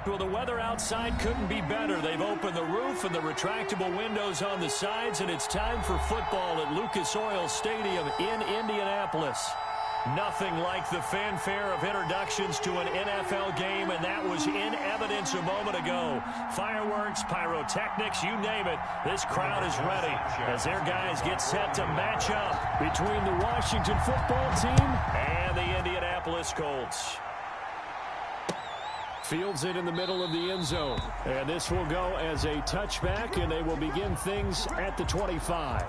Well, the weather outside couldn't be better. They've opened the roof and the retractable windows on the sides, and it's time for football at Lucas Oil Stadium in Indianapolis. Nothing like the fanfare of introductions to an NFL game, and that was in evidence a moment ago. Fireworks, pyrotechnics, you name it. This crowd is ready as their guys get set to match up between the Washington football team and the Indianapolis Colts. Fields it in the middle of the end zone. And this will go as a touchback, and they will begin things at the 25.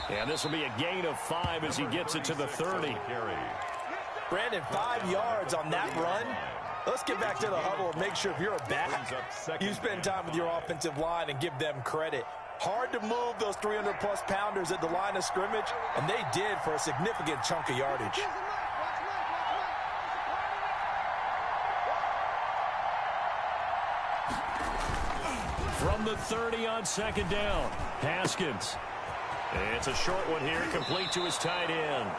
And this will be a gain of 5 as he gets it to the 30. Brandon, 5 yards on that run. Let's get back to the huddle and make sure if you're a back, you spend time with your offensive line and give them credit. Hard to move those 300-plus pounders at the line of scrimmage, and they did for a significant chunk of yardage. From the 30 on second down, Haskins. It's a short one here, complete to his tight end.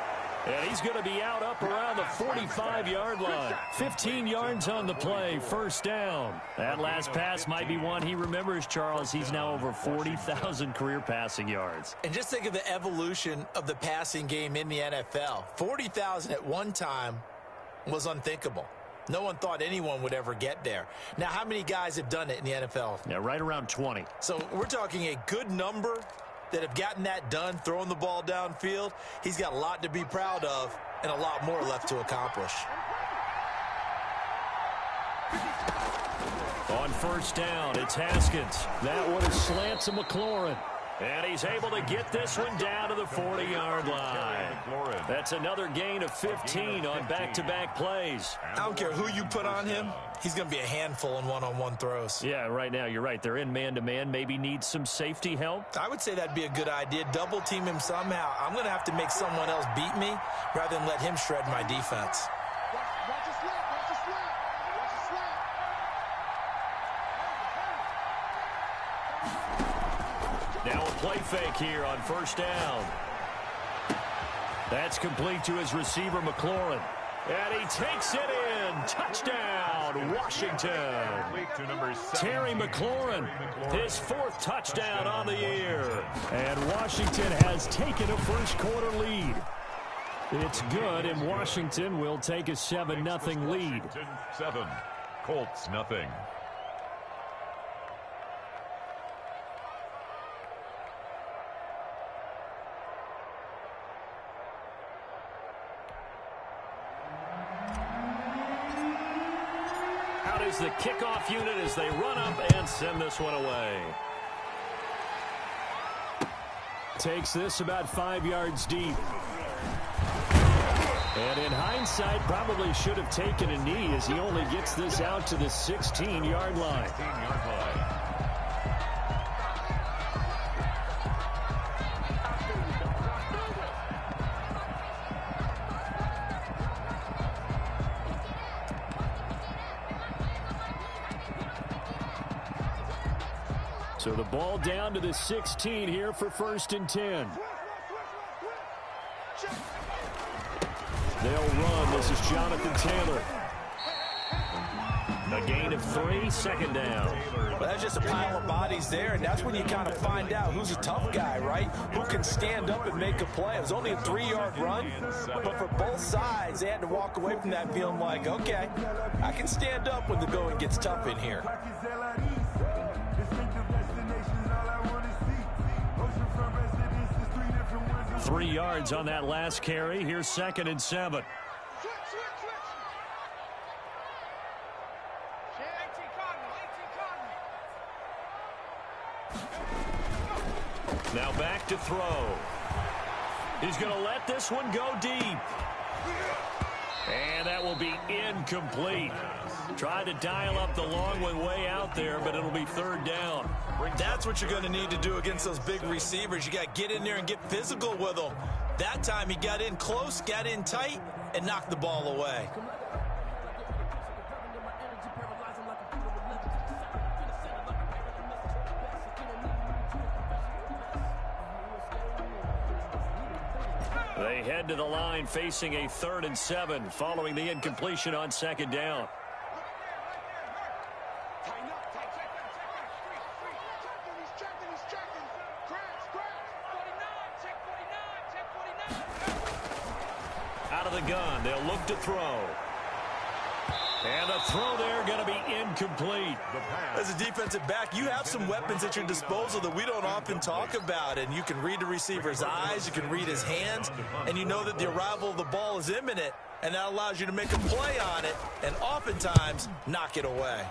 And he's going to be out up around the 45-yard line. 15 yards on the play, first down. That last pass might be one he remembers, Charles. He's now over 40,000 career passing yards. And just think of the evolution of the passing game in the NFL. 40,000 at one time was unthinkable. No one thought anyone would ever get there. Now, how many guys have done it in the NFL? Yeah, right around 20. So we're talking a good number that have gotten that done, throwing the ball downfield. He's got a lot to be proud of and a lot more left to accomplish. On first down, it's Haskins. That one is slant to McLaurin. And he's able to get this one down to the 40-yard line. That's another gain of 15 on back-to-back plays. I don't care who you put on him. He's going to be a handful in one-on-one throws. Yeah, right now, you're right. They're in man-to-man. Maybe needs some safety help. I would say that'd be a good idea. Double-team him somehow. I'm going to have to make someone else beat me rather than let him shred my defense. Now a play fake here on first down. That's complete to his receiver, McLaurin. And he takes it in. Touchdown, Washington. Terry McLaurin, his 4th touchdown on the year. And Washington has taken a first-quarter lead. It's good, and Washington will take a 7-0 lead. 7, Colts nothing. Is the kickoff unit as they run up and send this one away. Takes this about 5 yards deep. And in hindsight, probably should have taken a knee as he only gets this out to the 16-yard line. 16-yard line. So the ball down to the 16 here for 1st and 10. They'll run. This is Jonathan Taylor. A gain of 3, second down. Well, that's just a pile of bodies there, and that's when you kind of find out who's a tough guy, right? Who can stand up and make a play. It was only a 3-yard run, but for both sides, they had to walk away from that feeling like, okay, I can stand up when the going gets tough in here. 3 yards on that last carry. Here's 2nd and 7. Now back to throw. He's going to let this one go deep. And that will will be incomplete. Tried to dial up the long one way out there, but it'll be third down. That's what you're going to need to do against those big receivers. You got to get in there and get physical with them. That time he got in close, got in tight, and knocked the ball away. They head to the line facing a 3rd and 7 following the incompletion on 2nd down. Out of the gun, they'll look to throw. And the throw there going to be incomplete. As a defensive back, you have some weapons at your disposal that we don't often talk about. And you can read the receiver's eyes, you can read his hands, and you know that the arrival of the ball is imminent. And that allows you to make a play on it and oftentimes knock it away.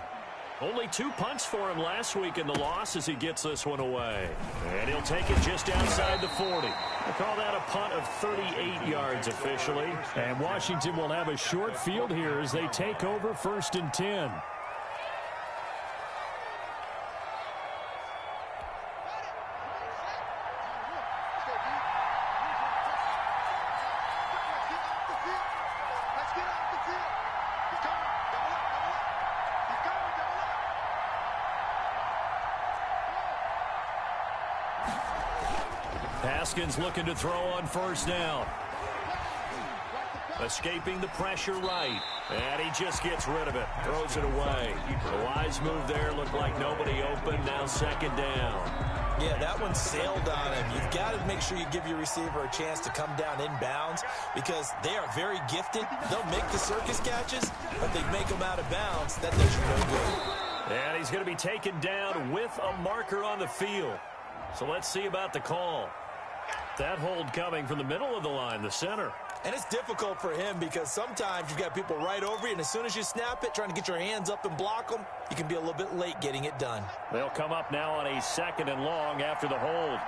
Only 2 punts for him last week in the loss as he gets this one away. And he'll take it just outside the 40. They call that a punt of 38 yards officially. And Washington will have a short field here as they take over 1st and 10. Haskins looking to throw on 1st down. Escaping the pressure right. And he just gets rid of it. Throws it away. The wise move there. Looked like nobody open. Now 2nd down. Yeah, that one sailed on him. You've got to make sure you give your receiver a chance to come down inbounds because they are very gifted. They'll make the circus catches, but they make them out of bounds. That does you no good. And he's going to be taken down with a marker on the field. So let's see about the call. That hold coming from the middle of the line, the center. And it's difficult for him because sometimes you've got people right over you, and as soon as you snap it, trying to get your hands up and block them, you can be a little bit late getting it done. They'll come up now on a 2nd and long after the hold.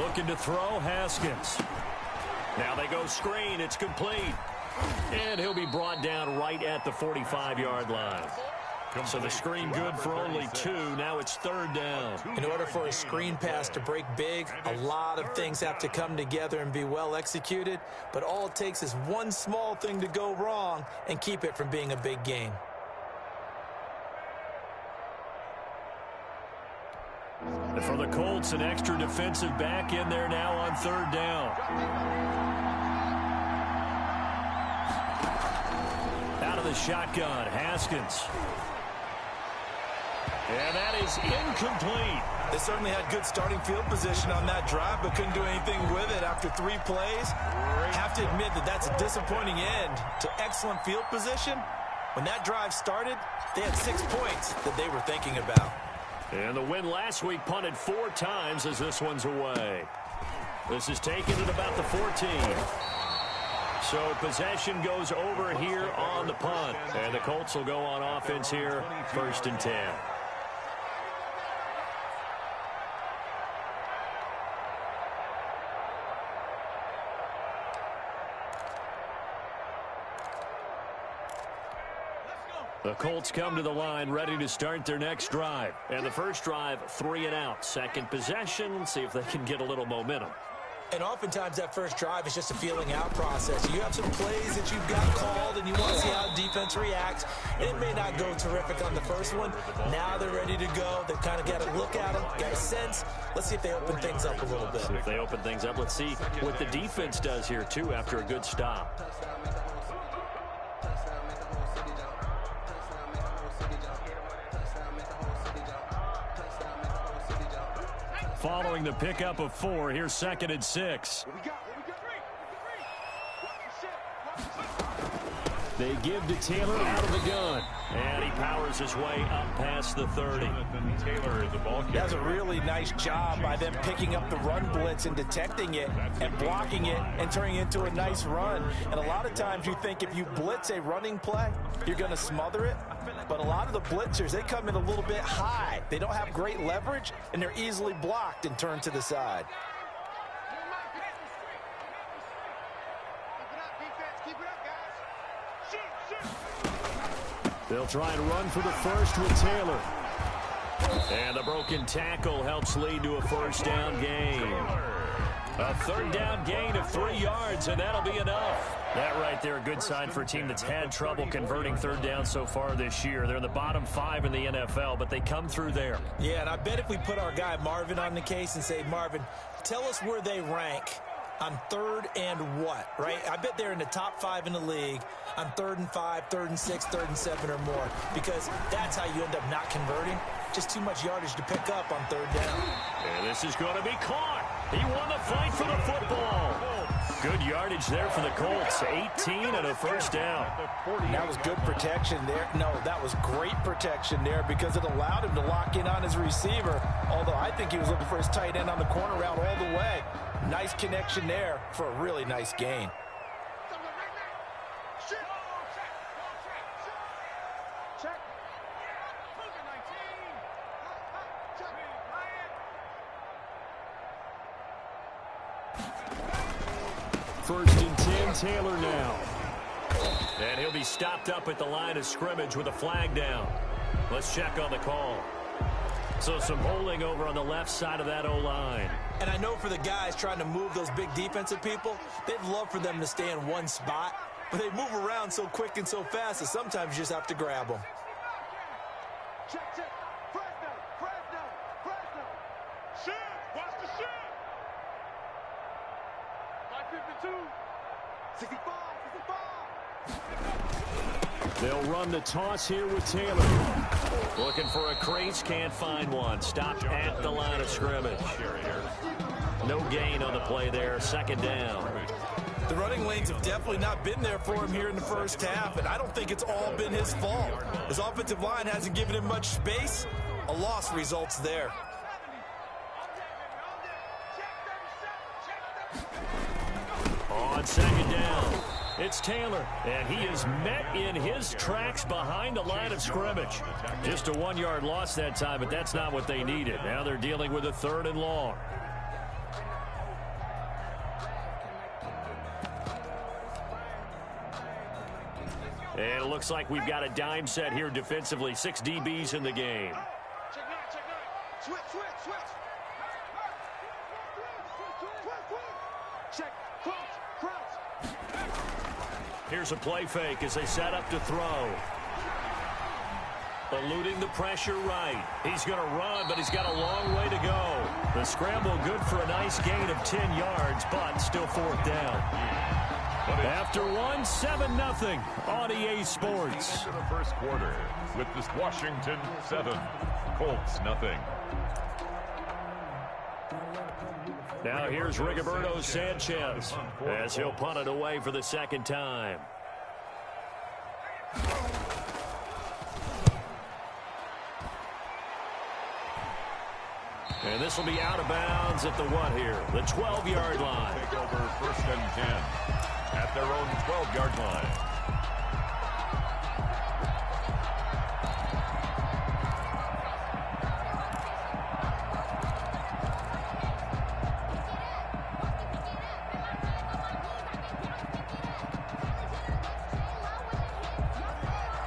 Looking to throw, Haskins. Now they go screen. It's complete. And he'll be brought down right at the 45-yard line. So the screen good for only 2. Now it's 3rd down. In order for a screen pass to break big, a lot of things have to come together and be well executed. But all it takes is one small thing to go wrong and keep it from being a big game. And for the Colts, an extra defensive back in there now on 3rd down. Out of the shotgun, Haskins. And that is incomplete. They certainly had good starting field position on that drive, but couldn't do anything with it after 3 plays. Have to admit that that's a disappointing end to excellent field position. When that drive started, they had 6 points that they were thinking about. And the win last week punted 4 times as this one's away. This is taken at about the 14. So possession goes over here on the punt. And the Colts will go on offense here, 1st and 10. The Colts come to the line ready to start their next drive. And the first drive, 3 and out. Second possession, see if they can get a little momentum. And oftentimes that first drive is just a feeling out process. You have some plays that you've got called and you want to see how defense reacts. And it may not go terrific on the first one. Now they're ready to go. They've kind of got to look at them, got a sense. Let's see if they open things up a little bit. See if they open things up. Let's see what the defense does here, too, after a good stop. Following the pickup of 4, here's 2nd and 6. They give to Taylor out of the gun. And he powers his way up past the 30. Taylor is the ball carrier. That's a really nice job by them picking up the run blitz and detecting it and blocking it and turning it into a nice run. And a lot of times you think if you blitz a running play, you're going to smother it. But a lot of the blitzers, they come in a little bit high. They don't have great leverage, and they're easily blocked and turned to the side. They'll try and run for the first with Taylor. And the broken tackle helps lead to a first down gain. A third down gain of 3 yards, and that'll be enough. That right there, a good sign for a team that's had trouble converting third down so far this year. They're in the bottom 5 in the NFL, but they come through there. Yeah, and I bet if we put our guy Marvin on the case and say, Marvin, tell us where they rank on third and what, right? I bet they're in the top 5 in the league on 3rd and 5, 3rd and 6, 3rd and 7 or more, because that's how you end up not converting. Just too much yardage to pick up on third down. And this is going to be caught. He won the fight for the football. Good yardage there for the Colts. 18 and a first down. That was good protection there. No, that was great protection there because it allowed him to lock in on his receiver, although I think he was looking for his tight end on the corner route all the way. Nice connection there for a really nice gain. First and 10, Taylor now. And he'll be stopped up at the line of scrimmage with a flag down. Let's check on the call. So some holding over on the left side of that O-line. And I know for the guys trying to move those big defensive people, they'd love for them to stay in one spot, but they move around so quick and so fast that sometimes you just have to grab them. Check, check. Fresno. Shoot. Watch the shoot. 552. 65. They'll run the toss here with Taylor. Looking for a crease, can't find one. Stopped at the line of scrimmage. No gain on the play there, second down. The running lanes have definitely not been there for him here in the first half, and I don't think it's all been his fault. His offensive line hasn't given him much space. A loss results there. On second down, it's Taylor, and he is met in his tracks behind the line of scrimmage. Just a 1-yard loss that time, but that's not what they needed. Now they're dealing with a 3rd and long. And it looks like we've got a dime set here defensively. 6 DBs in the game. Check nine. Switch. Check. Crouch. Here's a play fake as they set up to throw. Eluding the pressure right. He's going to run, but he's got a long way to go. The scramble good for a nice gain of 10 yards, but still 4th down. After 7-0 on EA Sports. Into the first quarter with this Washington 7, Colts 0. Now here's Rigoberto Sanchez as he'll punt it away for the second time. And this will be out of bounds at the what here? The 12-yard line. Take over 1st and 10 at their own 12-yard line.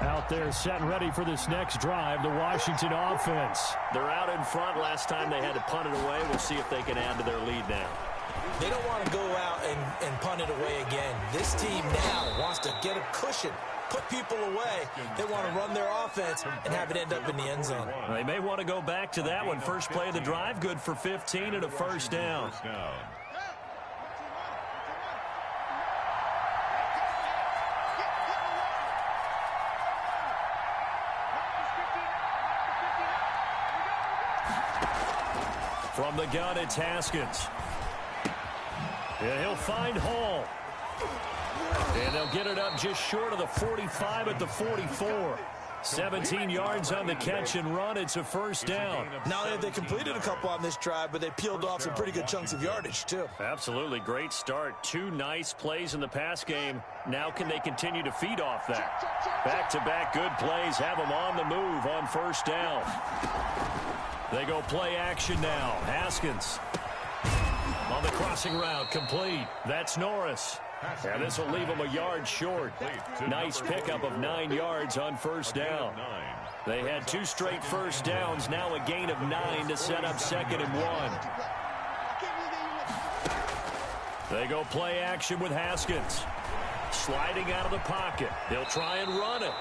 Out there set and ready for this next drive, the Washington offense. They're out in front. Last time they had to punt it away. We'll see if they can add to their lead now. They don't want to go out and punt it away again. This team now wants to get a cushion, put people away. They want to run their offense and have it end up in the end zone. They may want to go back to that one. First play of the drive, good for 15 and a first down. From the gun, it's Haskins. And he'll find Hall. And they'll get it up just short of the 45 at the 44. 17 yards on the catch and run. It's a first down. Not only have they completed a couple on this drive, but they peeled off some pretty good chunks of yardage, too. Absolutely great start. 2 nice plays in the pass game. Now can they continue to feed off that? Back-to-back good plays have them on the move on first down. They go play action now. Haskins on the crossing route, complete. That's Norris. And this will leave them a yard short. Nice pickup of 9 yards on first down. They had 2 straight first downs, now a gain of 9 to set up 2nd and 1. They go play action with Haskins. Sliding out of the pocket. They'll try and run it.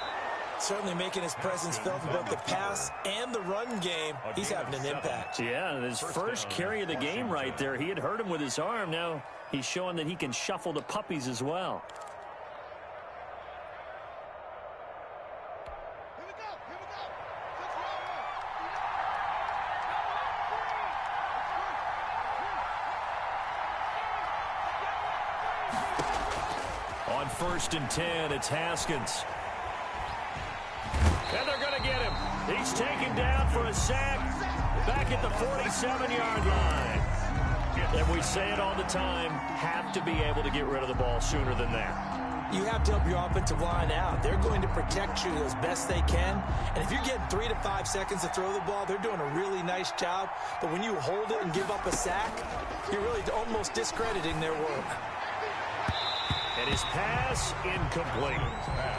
Certainly making his presence felt in both the pass and the run game. He's having an impact. Yeah, and his first carry of the game right there. He had hurt him with his arm. Now he's showing that he can shuffle the puppies as well. Here we go. Here we go. On 1st and 10, it's Haskins. And they're going to get him. He's taken down for a sack back at the 47-yard line. And we say it all the time, have to be able to get rid of the ball sooner than that. You have to help your offensive line out. They're going to protect you as best they can. And if you're getting 3 to 5 seconds to throw the ball, they're doing a really nice job. But when you hold it and give up a sack, you're really almost discrediting their work. And his pass incomplete.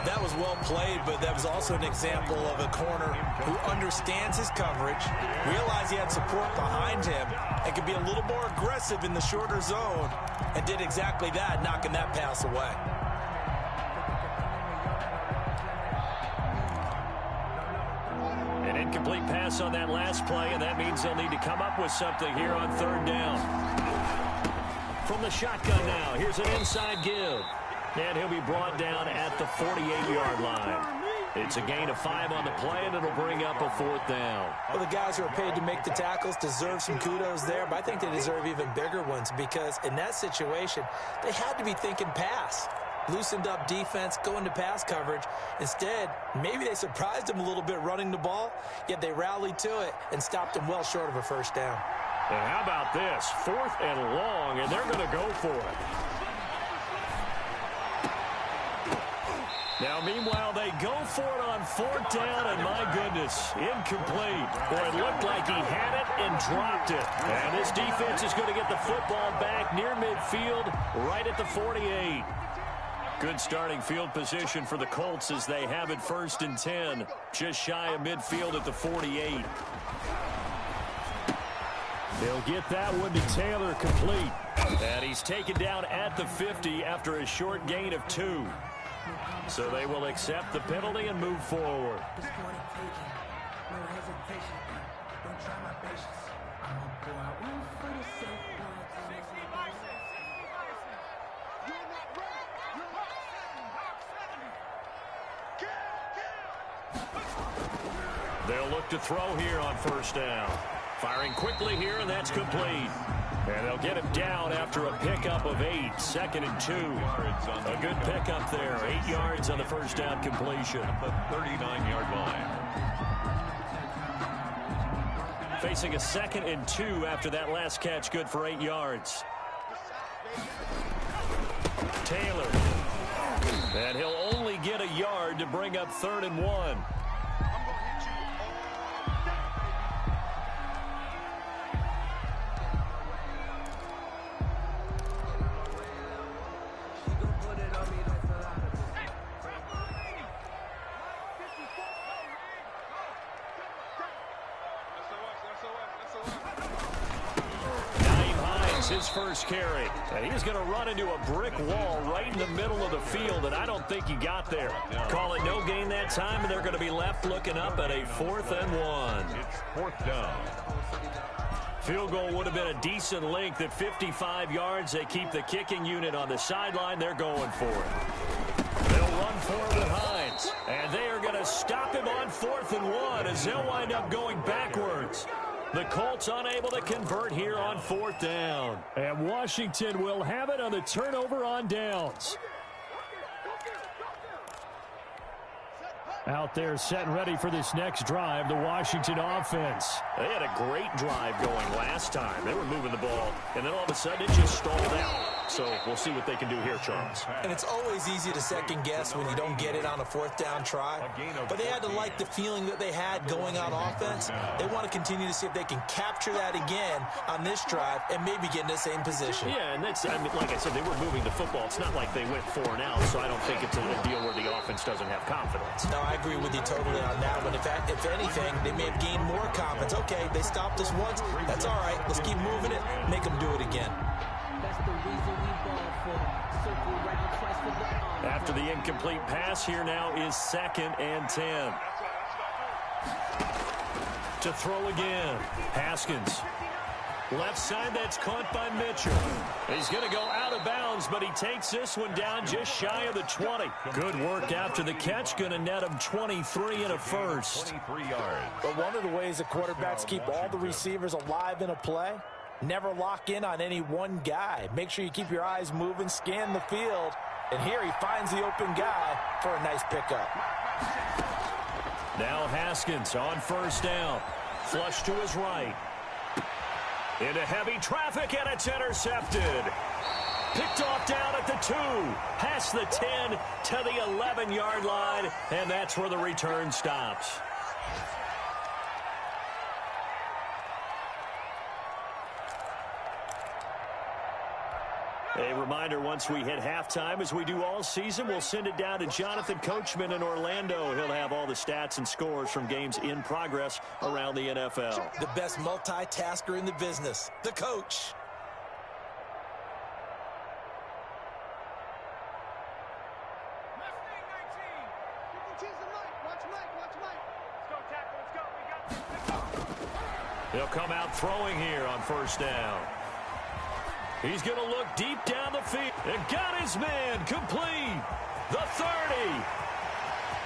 That was well played, but that was also an example of a corner who understands his coverage, realized he had support behind him, and could be a little more aggressive in the shorter zone, and did exactly that, knocking that pass away. An incomplete pass on that last play, and that means they'll need to come up with something here on 3rd down. From the shotgun now, here's an inside give. And he'll be brought down at the 48-yard line. It's a gain of 5 on the play, and it'll bring up a 4th down. Well, the guys who are paid to make the tackles deserve some kudos there, but I think they deserve even bigger ones because in that situation, they had to be thinking pass. Loosened up defense, going to pass coverage. Instead, maybe they surprised him a little bit running the ball, yet they rallied to it and stopped him well short of a first down. And how about this? 4th and long, and they're going to go for it. Now, meanwhile, they go for it on 4th down, and my goodness, incomplete. Boy, it looked like he had it and dropped it. And this defense is going to get the football back near midfield, right at the 48. Good starting field position for the Colts as they have it 1st and 10, just shy of midfield at the 48. They'll get that one to Taylor, complete. And he's taken down at the 50 after a short gain of 2. So they will accept the penalty and move forward. They'll look to throw here on 1st down. Firing quickly here, and that's complete. And they'll get him down after a pickup of 8, 2nd and 2. A good pickup there, 8 yards on the 1st down completion. The 39-yard line. Facing a 2nd and 2 after that last catch, good for 8 yards. Taylor. And he'll only get a yard to bring up 3rd and 1. His first carry, and he's going to run into a brick wall right in the middle of the field, and I don't think he got there. Call it no gain that time, and they're going to be left looking up at a 4th and 1. It's 4th down. Field goal would have been a decent length at 55 yards. They keep the kicking unit on the sideline. They're going for it. They'll run for it with Hines, and they are going to stop him on 4th and 1 as they'll wind up going backwards. The Colts unable to convert here on 4th down. And Washington will have it on the turnover on downs. Out there set and ready for this next drive, the Washington offense. They had a great drive going last time. They were moving the ball, and then all of a sudden it just stalled out. So we'll see what they can do here, Charles. And it's always easy to second guess when you don't get it on a 4th down try. But they had to like the feeling that they had going on offense. They want to continue to see if they can capture that again on this drive and maybe get in the same position. Yeah, and that's, I mean, like I said, they were moving the football. It's not like they went 4 and out, so I don't think it's a deal where the offense doesn't have confidence. No, I agree with you totally on that one. If anything, they may have gained more confidence. Okay, they stopped us once. That's all right. Let's keep moving it. Make them do it again. That's the reason we ball for circle round twice for the After the incomplete pass, here now is 2nd and 10. To throw again. Haskins. Left side, that's caught by Mitchell. He's going to go out of bounds, but he takes this one down just shy of the 20. Good work after the catch. Going to net him 23 and a first. 23 yards. But one of the ways that quarterbacks keep all the receivers alive in a play, never lock in on any one guy. Make sure you keep your eyes moving, scan the field. And here he finds the open guy for a nice pickup. Now Haskins on 1st down. Flush to his right. Into heavy traffic, and it's intercepted. Picked off down at the 2. Past the 10 to the 11-yard line, and that's where the return stops. A reminder, once we hit halftime, as we do all season, we'll send it down to Jonathan Coachman in Orlando. He'll have all the stats and scores from games in progress around the NFL. The best multitasker in the business, the coach. He'll come out throwing here on 1st down. He's going to look deep down the field. And got his man complete. The 30.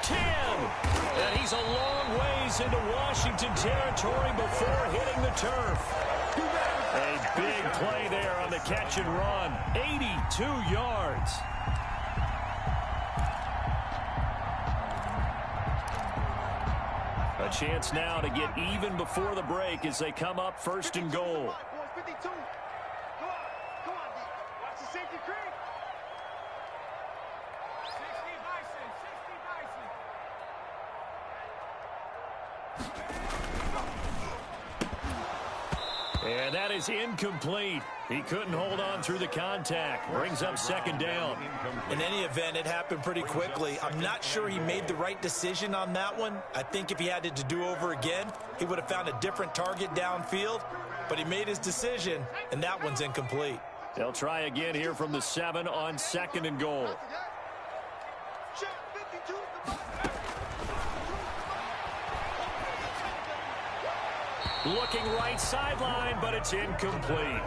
10. And he's a long ways into Washington territory before hitting the turf. A big play there on the catch and run. 82 yards. A chance now to get even before the break as they come up 1st and goal. And that is incomplete. He couldn't hold on through the contact. Brings up 2nd down. In any event, it happened pretty quickly. I'm not sure he made the right decision on that one. I think if he had it to do over again, he would have found a different target downfield. But he made his decision, and that one's incomplete. They'll try again here from the 7 on 2nd and goal. Looking right sideline, but it's incomplete.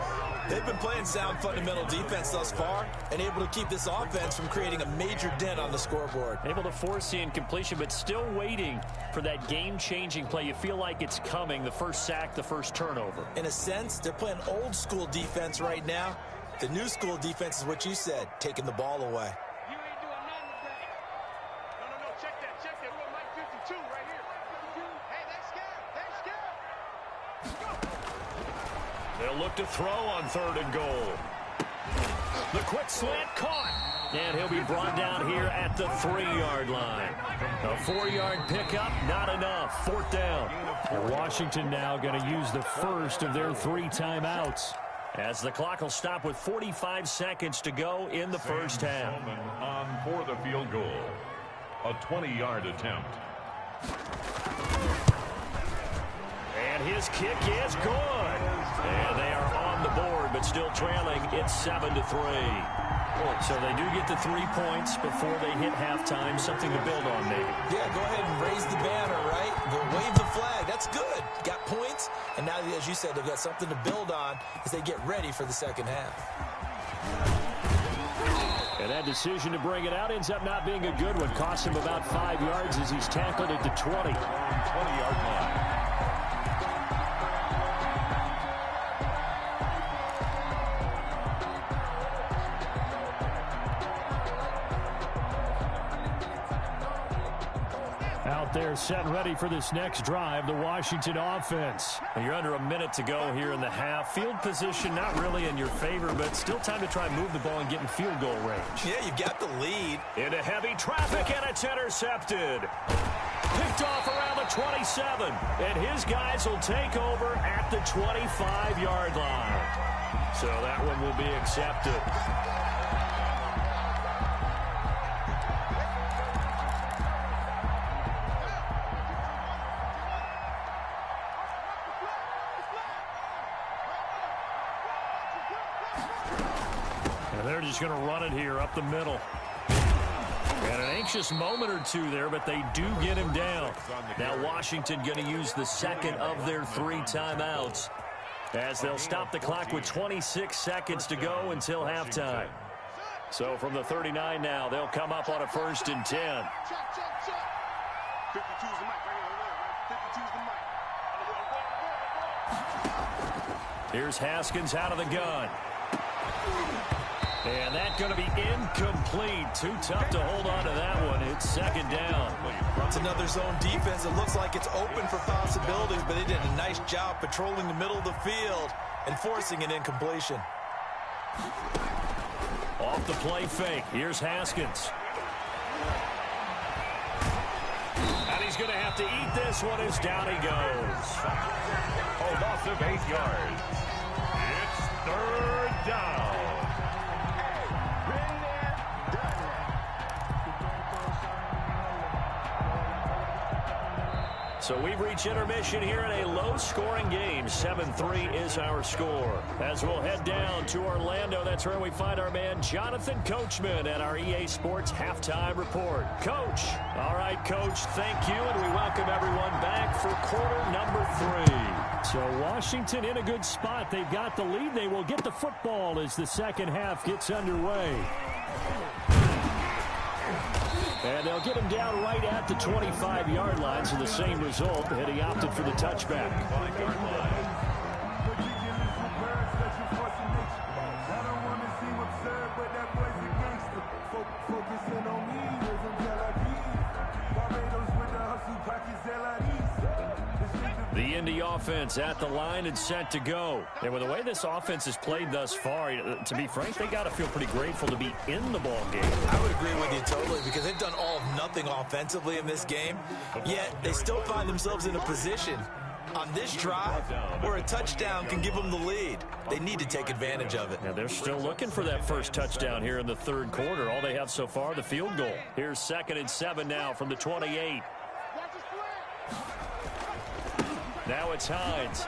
They've been playing sound fundamental defense thus far and able to keep this offense from creating a major dent on the scoreboard. Able to force the incompletion, but still waiting for that game-changing play. You feel like it's coming, the first sack, the first turnover. In a sense, they're playing old school defense right now. The new school defense is what you said, taking the ball away. You ain't doing nothing today. No, check that. We're on Mike 52 right here. Hey, they scared. They'll look to throw on 3rd and goal. The quick slant caught. And he'll be brought down here at the 3-yard line. A 4-yard pickup, not enough. 4th down. And Washington now going to use the first of their 3 timeouts, as the clock will stop with 45 seconds to go in the first half. On for the field goal. A 20-yard attempt. And his kick is good. And they are on the board, but still trailing. It's 7-3. So they do get the 3 points before they hit halftime. Something to build on, maybe. Yeah, go ahead and raise the banner, right? Go wave the flag. That's good. Got points. And now, as you said, they've got something to build on as they get ready for the second half. And that decision to bring it out ends up not being a good one. Cost him about 5 yards as he's tackled at the 20. 20-yard line. there set ready for this next drive, the Washington offense. You're under a minute to go here in the half. Field position not really in your favor, but still time to try and move the ball and get in field goal range. Yeah, you've got the lead. Into heavy traffic, and it's intercepted. Picked off around the 27, and his guys will take over at the 25-yard line. So that one will be accepted. And they're just going to run it here up the middle. And an anxious moment or two there, but they do get him down. Now Washington going to use the second of their 3 timeouts as they'll stop the clock with 26 seconds to go until halftime. So from the 39 now, they'll come up on a 1st and 10. 52's the mic right here. 52's the mic. Here's Haskins out of the gun. And that's going to be incomplete. Too tough to hold on to that one. It's 2nd down. It's another zone defense. It looks like it's open for possibilities, but they did a nice job patrolling the middle of the field and forcing an incompletion. Off the play fake. Here's Haskins. And he's going to have to eat this one as down he goes. A loss of 8 yards. It's 3rd down. So we've reached intermission here in a low-scoring game. 7-3 is our score. As we'll head down to Orlando, that's where we find our man Jonathan Coachman at our EA Sports Halftime Report. Coach. All right, Coach, thank you, and we welcome everyone back for quarter number 3. So Washington in a good spot. They've got the lead. They will get the football as the second half gets underway. And they'll get him down right at the 25-yard line, so the same result, and he opted for the touchback. The Indy offense at the line and set to go. And with the way this offense has played thus far, to be frank, they got to feel pretty grateful to be in the ball game. I would agree with you totally because they've done all of nothing offensively in this game, yet they still find themselves in a position on this drive where a touchdown can give them the lead. They need to take advantage of it. Now they're still looking for that first touchdown here in the 3rd quarter. All they have so far, the field goal. Here's 2nd and 7 now from the 28. Now it's Hines.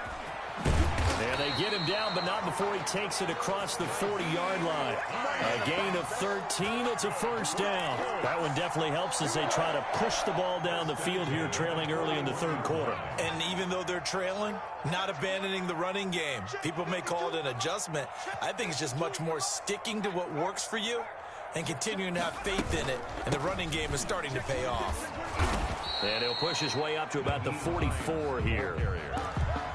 And they get him down, but not before he takes it across the 40-yard line. A gain of 13. It's a 1st down. That one definitely helps as they try to push the ball down the field here, trailing early in the 3rd quarter. And even though they're trailing, not abandoning the running game. People may call it an adjustment. I think it's just much more sticking to what works for you and continuing to have faith in it. And the running game is starting to pay off. And he'll push his way up to about the 44 here.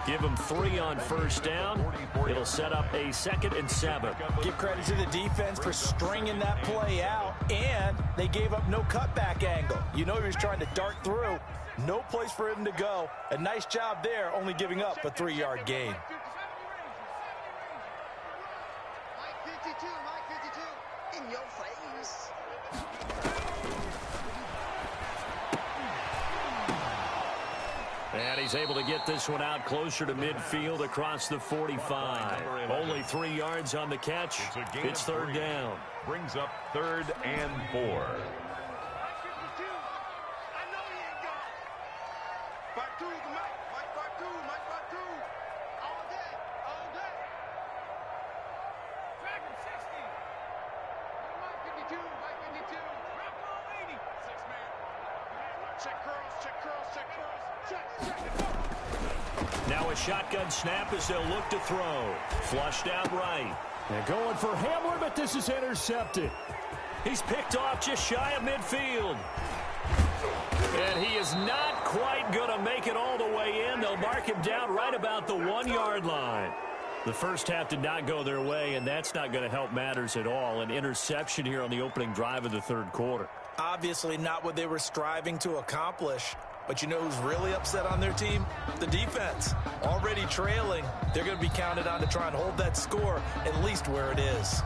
Give him 3 on 1st down. It'll set up a 2nd and 7. Give credit to the defense for stringing that play out, and they gave up no cutback angle. You know he was trying to dart through. No place for him to go. A nice job there, only giving up a 3-yard gain. Mike 52, in your face. And he's able to get this one out closer to midfield across the 45. Only 3 yards on the catch. It's 3rd down. Brings up 3rd and 4. I know he ain't got it. 52's the mic. Mike 52, Mike 52. All day, all day. Dragon 60. Mike 52, Mike 52. Rock on 80. 6-man. Check curls, check curls, check curls. Now a shotgun snap as they'll look to throw. Flushed out right. They're going for Hamler, but this is intercepted. He's picked off just shy of midfield. And he is not quite going to make it all the way in. They'll mark him down right about the 1-yard line. The first half did not go their way, and that's not going to help matters at all. An interception here on the opening drive of the 3rd quarter. Obviously not what they were striving to accomplish. But you know who's really upset on their team? The defense. Already trailing, they're going to be counted on to try and hold that score at least where it is.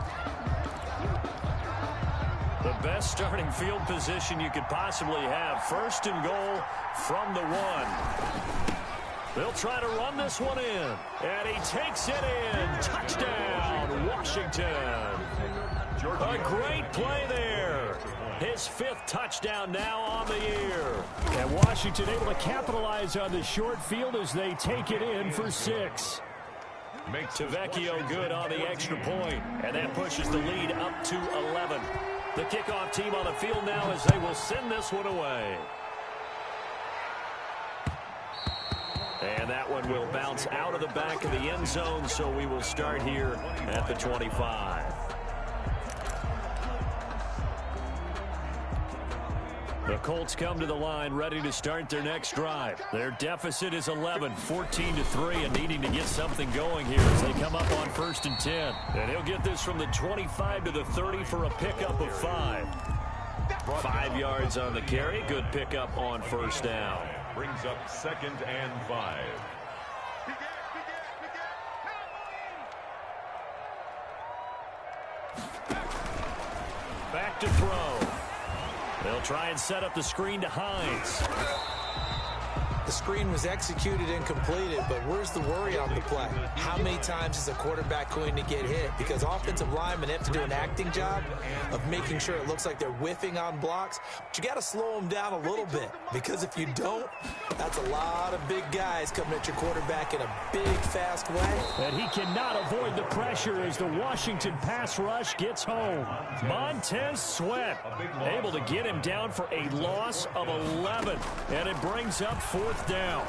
The best starting field position you could possibly have. First and goal from the 1. They'll try to run this one in. And he takes it in. Touchdown, Washington. A great play there. His 5th touchdown now on the year. And Washington able to capitalize on the short field as they take it in for 6. Tavecchio good on the extra point, and that pushes the lead up to 11. The kickoff team on the field now as they will send this one away. And that one will bounce out of the back of the end zone, so we will start here at the 25. The Colts come to the line ready to start their next drive. Their deficit is 11, 14-3, and needing to get something going here as they come up on 1st and 10. And he'll get this from the 25 to the 30 for a pickup of 5. 5 yards on the carry. Good pickup on 1st down. Brings up 2nd and 5. Back to throw. They'll try and set up the screen to Hines. The screen was executed and completed, but where's the worry on the play? How many times is a quarterback going to get hit? Because offensive linemen have to do an acting job of making sure it looks like they're whiffing on blocks. But you got to slow them down a little bit, because if you don't, that's a lot of big guys coming at your quarterback in a big, fast way. And he cannot avoid the pressure as the Washington pass rush gets home. Montez Sweat able to get him down for a loss of 11, and it brings up 4th down.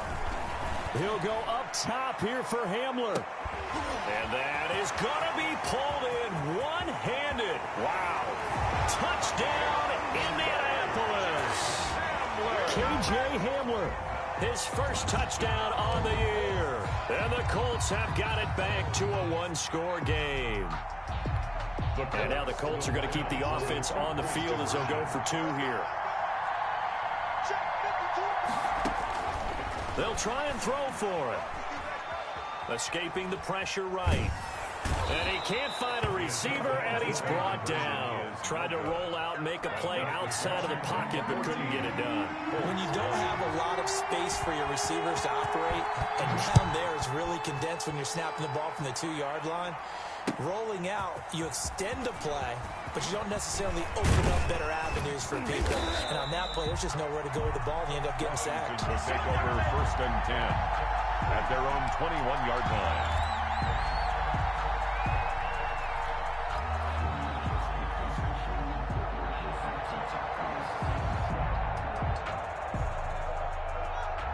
He'll go up top here for Hamler. And that is going to be pulled in one-handed. Wow. Touchdown, Indianapolis. K.J. Hamler. His first touchdown on the year. And the Colts have got it back to a 1-score game. And now the Colts are going to keep the offense on the field as they'll go for 2 here. They'll try and throw for it. Escaping the pressure right. And he can't find a receiver, and he's brought down. Tried to roll out, make a play outside of the pocket, but couldn't get it done. When you don't have a lot of space for your receivers to operate, and down there is really condensed when you're snapping the ball from the 2-yard line, rolling out, you extend a play, but you don't necessarily open up better avenues for people. And on that play, there's just nowhere to go with the ball, and you end up getting sacked. Will take over 1st and 10 at their own 21-yard line.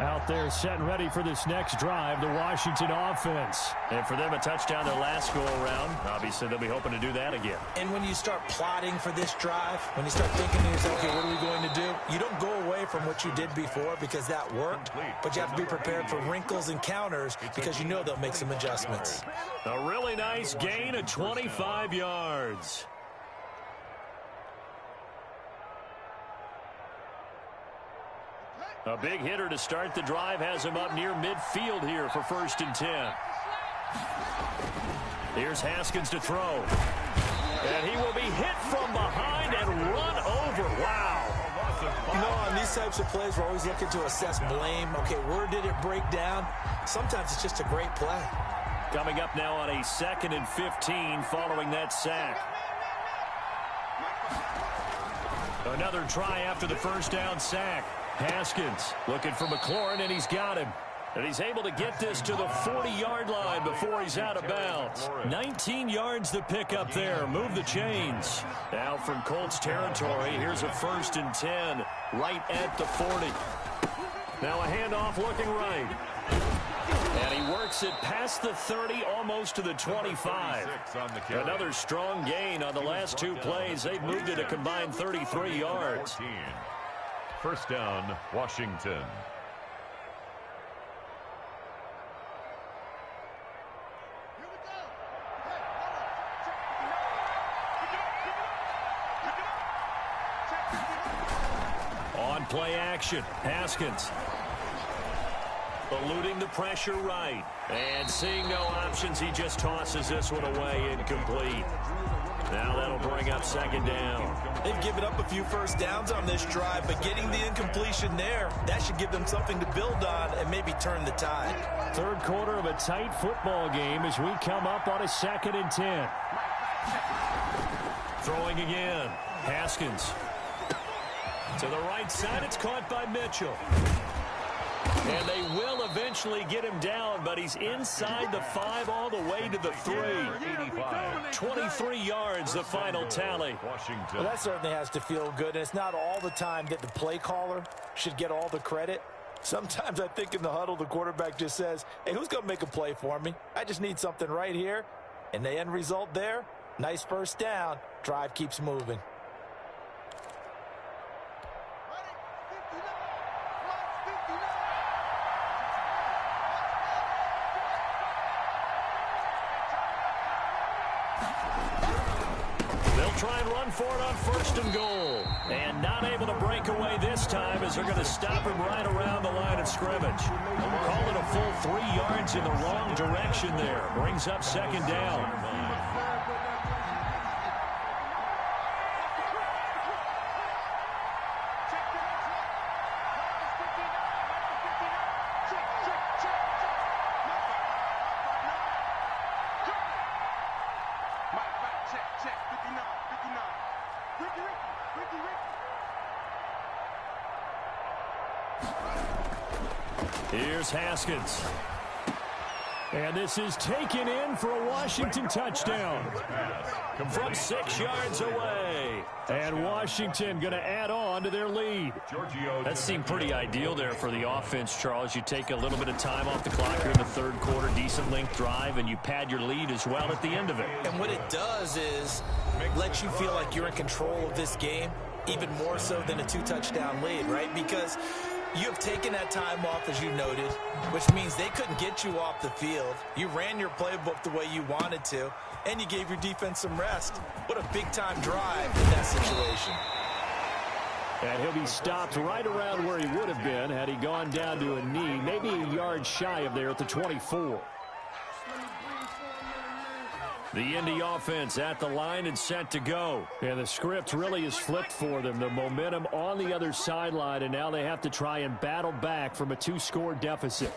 Out there set and ready for this next drive, the Washington offense. And for them, a touchdown their last go-around. Obviously, they'll be hoping to do that again. And when you start plotting for this drive, when you start thinking to yourself, okay, what are we going to do? You don't go away from what you did before because that worked, but you have to be prepared for wrinkles and counters because you know they'll make some adjustments. A really nice gain of 25 yards. A big hitter to start the drive has him up near midfield here for 1st and 10. Here's Haskins to throw. And he will be hit from behind and run over. Wow. You know, on these types of plays, we're always looking to assess blame. Okay, where did it break down? Sometimes it's just a great play. Coming up now on a 2nd and 15 following that sack. Another try after the 1st down sack. Haskins looking for McLaurin, and he's got him. And he's able to get this to the 40-yard line before he's out of bounds. 19 yards the pick up there. Move the chains. Now from Colts territory, here's a 1st and 10 right at the 40. Now a handoff looking right. And he works it past the 30, almost to the 25. Another strong gain on the last 2 plays. They've moved it a combined 33 yards. 1st down, Washington. On on play action. Haskins. Eluding the pressure right. And seeing no options, he just tosses this one away, incomplete. Now that'll bring up second down. They've given up a few first downs on this drive, but getting the incompletion there, that should give them something to build on and maybe turn the tide. Third quarter of a tight football game as we come up on a 2nd and 10. Throwing again. Haskins. To the right side, it's caught by Mitchell. And they will eventually get him down, but he's inside the 5 all the way to the 3. 23 yards, the final tally. Well, that certainly has to feel good, and it's not all the time that the play caller should get all the credit. Sometimes I think in the huddle, the quarterback just says, hey, who's going to make a play for me? I just need something right here. And the end result there, nice first down. Drive keeps moving. Try and run for it on 1st and goal. And not able to break away this time as they're going to stop him right around the line of scrimmage. Call it a full 3 yards in the wrong direction there. Brings up second down. Here's Haskins. And this is taken in for a Washington touchdown. From 6 yards away. And Washington going to add on to their lead. That seemed pretty ideal there for the offense, Charles. You take a little bit of time off the clock here in the third quarter, decent length drive, and you pad your lead as well at the end of it. And what it does is let you feel like you're in control of this game, even more so than a 2-touchdown lead, right? Because you have taken that time off, as you noted, which means they couldn't get you off the field. You ran your playbook the way you wanted to, and you gave your defense some rest. What a big-time drive in that situation. And he'll be stopped right around where he would have been had he gone down to a knee, maybe a yard shy of there at the 24. The Indy offense at the line and set to go. And the script really is flipped for them. The momentum on the other sideline, and now they have to try and battle back from a 2-score deficit.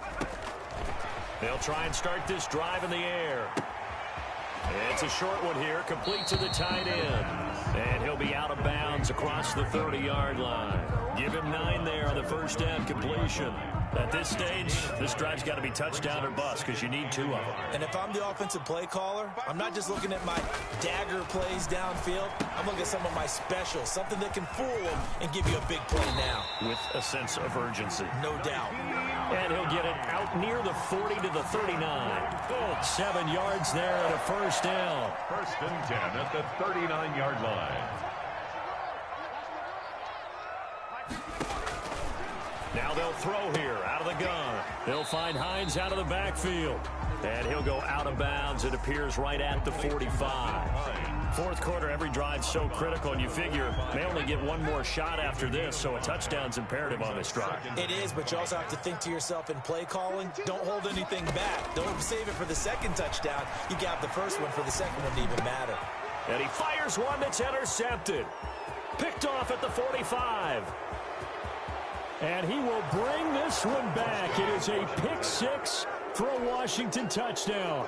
They'll try and start this drive in the air. It's a short one here, complete to the tight end. And he'll be out of bounds across the 30-yard line. Give him 9 there on the first down completion. At this stage, this drive's got to be touchdown or bust because you need 2 of them. And if I'm the offensive play caller, I'm not just looking at my dagger plays downfield. I'm looking at some of my specials, something that can fool them and give you a big play now. With a sense of urgency. No doubt. And he'll get it out near the 40 to the 39. 7 yards there and a first down. 1st and 10 at the 39-yard line. Now they'll throw here out of the gun. They'll find Hines out of the backfield. And he'll go out of bounds. It appears right at the 45. Fourth quarter, every drive's so critical, and you figure they only get one more shot after this, so a touchdown's imperative on this drive. It is, but you also have to think to yourself in play calling, don't hold anything back. Don't save it for the second touchdown. You got the first one for the second one to even matter. And he fires one that's intercepted. Picked off at the 45. And he will bring this one back. It is a pick 6 for a Washington touchdown.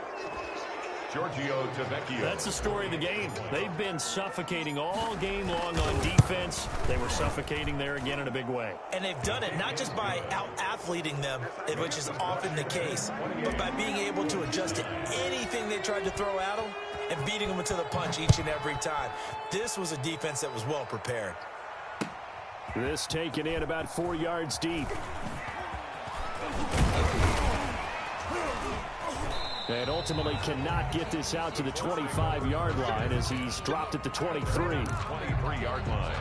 Giorgio Tavecchio. That's the story of the game. They've been suffocating all game long on defense. They were suffocating there again in a big way. And they've done it not just by out-athleting them, which is often the case, but by being able to adjust to anything they tried to throw at them and beating them to the punch each and every time. This was a defense that was well prepared. This taken in about 4 yards deep. And ultimately cannot get this out to the 25-yard line as he's dropped at the 23. 23-yard line.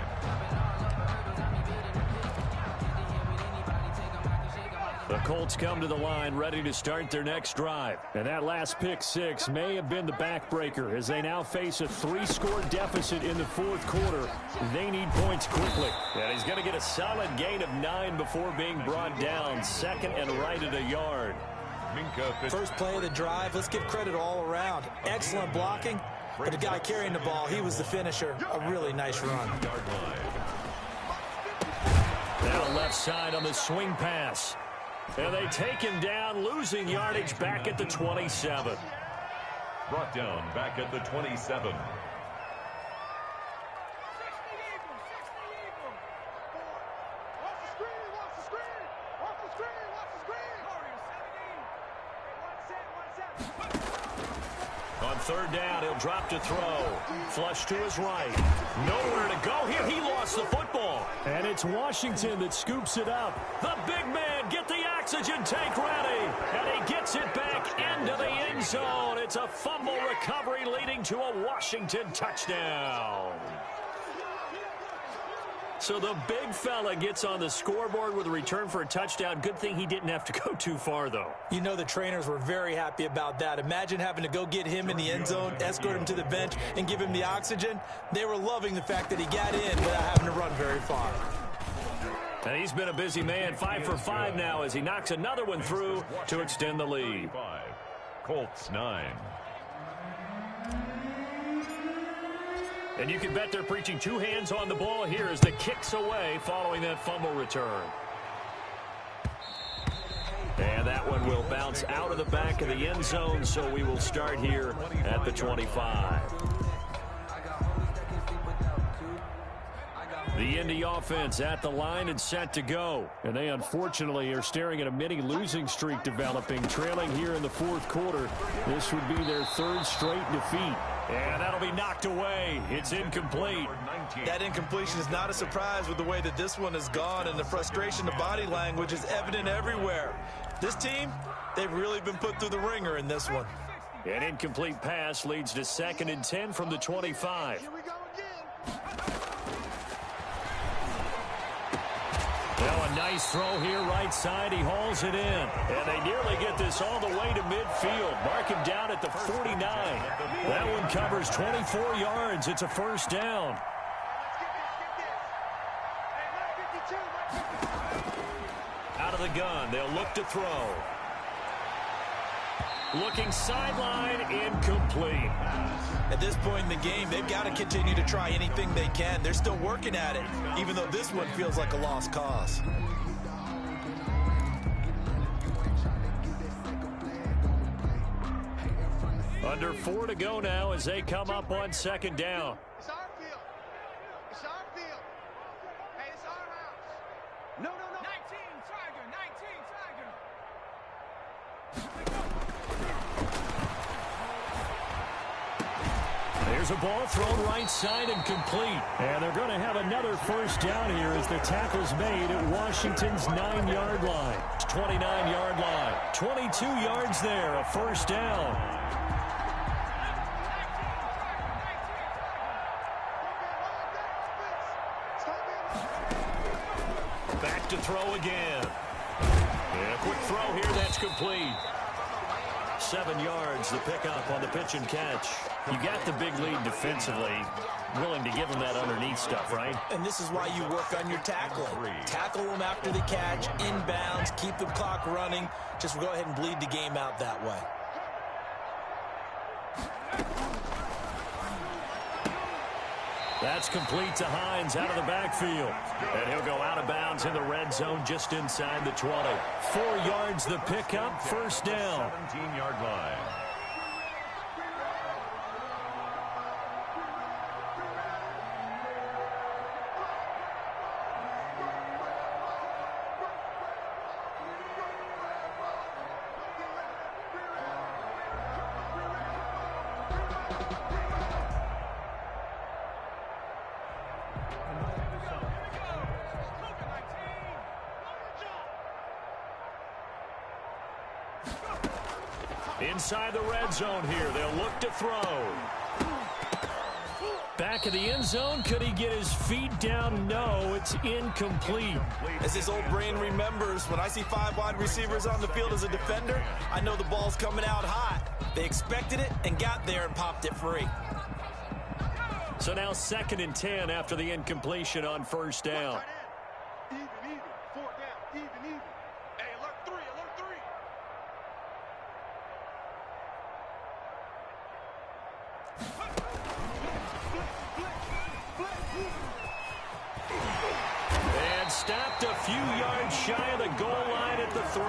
The Colts come to the line ready to start their next drive. And that last pick six may have been the backbreaker as they now face a 3-score deficit in the fourth quarter. They need points quickly. And he's going to get a solid gain of 9 before being brought down. Second and right at a yard. First play of the drive, let's give credit all around. Excellent blocking, but the guy carrying the ball, he was the finisher. A really nice run. Now left side on the swing pass. And they take him down, losing yardage back at the 27. Brought down back at the 27. On third down, he'll drop to throw. Flush to his right. Nowhere to go here. He lost the football. And it's Washington that scoops it up. The big man, get the oxygen tank ready. And he gets it back into the end zone. It's a fumble recovery leading to a Washington touchdown. So the big fella gets on the scoreboard with a return for a touchdown. Good thing he didn't have to go too far, though. You know the trainers were very happy about that. Imagine having to go get him in the end zone, escort him to the bench, and give him the oxygen. They were loving the fact that he got in without having to run very far. And he's been a busy man, 5 for 5 now as he knocks another one through to extend the lead. Colts 9. And you can bet they're preaching 2 hands on the ball here as the kick's away following that fumble return. And that one will bounce out of the back of the end zone, so we will start here at the 25. The Indy offense at the line and set to go. And they unfortunately are staring at a mini losing streak developing, trailing here in the fourth quarter. This would be their 3rd straight defeat. And that'll be knocked away. It's incomplete. That incompletion is not a surprise with the way that this one has gone, and the frustration, the body language is evident everywhere. This team, they've really been put through the ringer in this one. An incomplete pass leads to 2nd and 10 from the 25. Here we go again. Well, a nice throw here right side. He hauls it in. And they nearly get this all the way to midfield. Mark him down at the 49. That one covers 24 yards. It's a first down. Out of the gun. They'll look to throw. Looking sideline, incomplete. At this point in the game, they've got to continue to try anything they can. They're still working at it, even though this one feels like a lost cause. Under 4 to go now as they come up on 2nd down. It's our field. It's our field. Hey, it's our house. No. 19, Tiger. 19, Tiger. There's a ball thrown right side and complete. And they're going to have another first down here as the tackle's made at Washington's 9-yard line. 29-yard line. 22 yards there, a first down. Back to throw again. And a quick throw here, that's complete. 7 yards, the pickup on the pitch and catch. You got the big lead defensively. Willing to give them that underneath stuff, right? And this is why you work on your tackling. Tackle them after the catch, inbounds, keep the clock running. Just go ahead and bleed the game out that way. That's complete to Hines out of the backfield. And he'll go out of bounds in the red zone just inside the 20. 4 yards the pickup, first down. 17-yard line. Inside the red zone here, they'll look to throw. Back of the end zone. Could he get his feet down? No, it's incomplete. As his old brain remembers, when I see 5 wide receivers on the field as a defender, I know the ball's coming out hot. They expected it and got there and popped it free. So now 2nd and 10 after the incompletion on first down. Even, 4 down, even. Hey, alert 3, alert 3. And stopped a few yards shy of the goal line at the 3.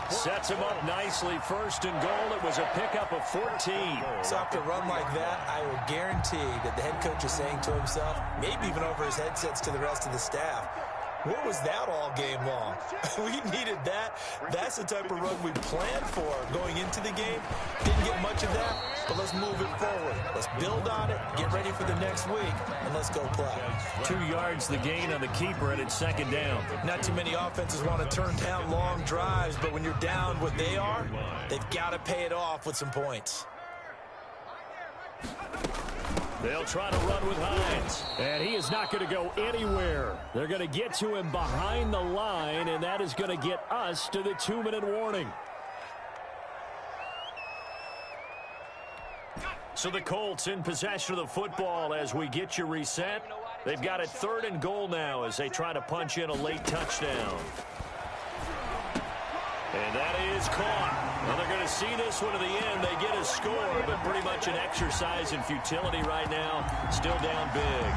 Sets him up nicely. 1st and goal. It was a pickup of 14. So after a run like that, I will guarantee that the head coach is saying to himself, maybe even over his headsets to the rest of the staff, what was that all game long? We needed that. That's the type of run we planned for going into the game. Didn't get much of that, but let's move it forward. Let's build on it, get ready for the next week, and let's go play. 2 yards the gain on the keeper, and it's 2nd down. Not too many offenses want to turn down long drives, but when you're down what they are, they've got to pay it off with some points. They'll try to run with Hines. And he is not going to go anywhere. They're going to get to him behind the line, and that is going to get us to the 2-minute warning. So the Colts in possession of the football as we get you reset. They've got it 3rd and goal now as they try to punch in a late touchdown. And that is caught. Well, they're going to see this one to the end. They get a score, but pretty much an exercise in futility right now. Still down big.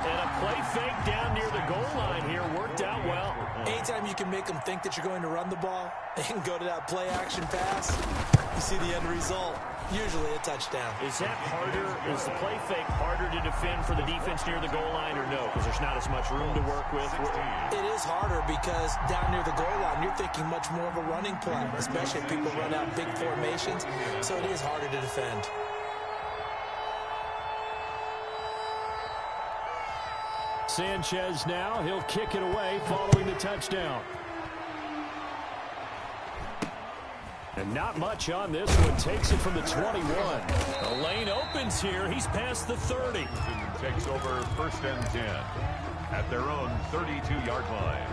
And a play fake down near the goal line here worked out well. Anytime you can make them think that you're going to run the ball and go to that play-action pass, you see the end result. Usually a touchdown. Is that harder? Is the play fake harder to defend for the defense near the goal line or no? Because there's not as much room to work with. It is harder because down near the goal line, you're thinking much more of a running play, especially if people run out big formations. So it is harder to defend. Sanchez now. He'll kick it away following the touchdown. And not much on this one. Takes it from the 21. The lane opens here. He's past the 30. Takes over 1st and 10 at their own 32-yard line.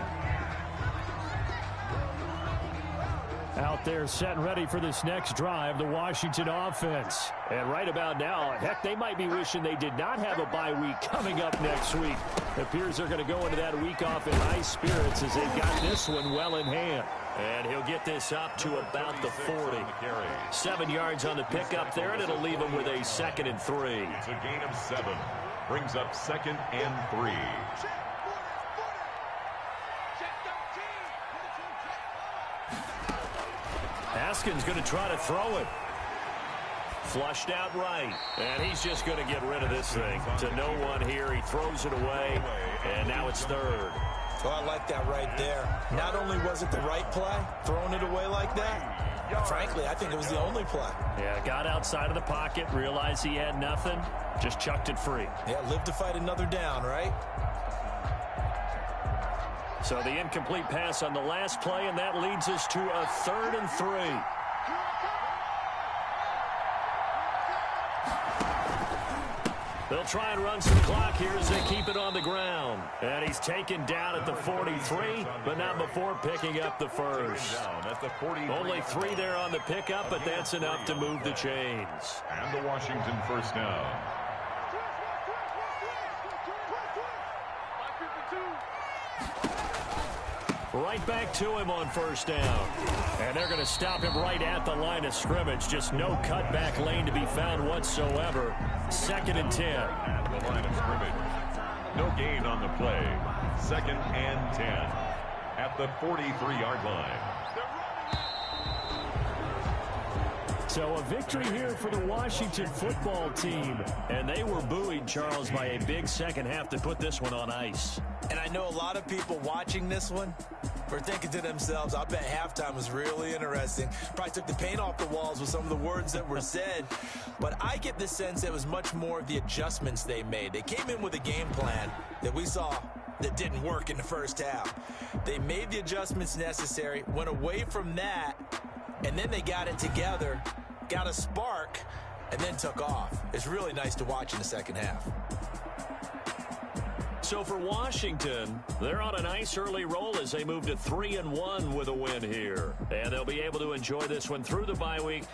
Out there set and ready for this next drive, the Washington offense. And right about now, heck, they might be wishing they did not have a bye week coming up next week. It appears they're going to go into that week off in high spirits as they've got this one well in hand. And he'll get this up to about the 40. 7 yards on the pickup there, and it'll leave him with a 2nd and 3. It's a gain of 7. Brings up 2nd and 3. Haskins going to try to throw it. Flushed out right. And he's just going to get rid of this thing. To no one here. He throws it away. And now it's 3rd. Oh, I like that right there. Not only was it the right play, throwing it away like that, frankly, I think it was the only play. Yeah, got outside of the pocket, realized he had nothing, just chucked it free. Yeah, live to fight another down, right? So the incomplete pass on the last play, and that leads us to a 3rd and 3. They'll try and run some clock here as they keep it on the ground. And he's taken down at the 43, but not before picking up the first. Only 3 there on the pickup, but that's enough to move the chains. And the Washington 1st down. Right back to him on 1st down. And they're going to stop him right at the line of scrimmage. Just no cutback lane to be found whatsoever. 2nd and 10. At the line of scrimmage. No gain on the play. 2nd and 10. At the 43-yard line. So a victory here for the Washington football team. And they were buoyed, Charles, by a big second half to put this one on ice. And I know a lot of people watching this one were thinking to themselves, I bet halftime was really interesting. Probably took the paint off the walls with some of the words that were said. But I get the sense it was much more of the adjustments they made. They came in with a game plan that we saw that didn't work in the first half. They made the adjustments necessary, went away from that, and then they got it together, got a spark, and then took off. It's really nice to watch in the second half. So for Washington, they're on a nice early roll as they move to 3-1 with a win here. And they'll be able to enjoy this one through the bye week.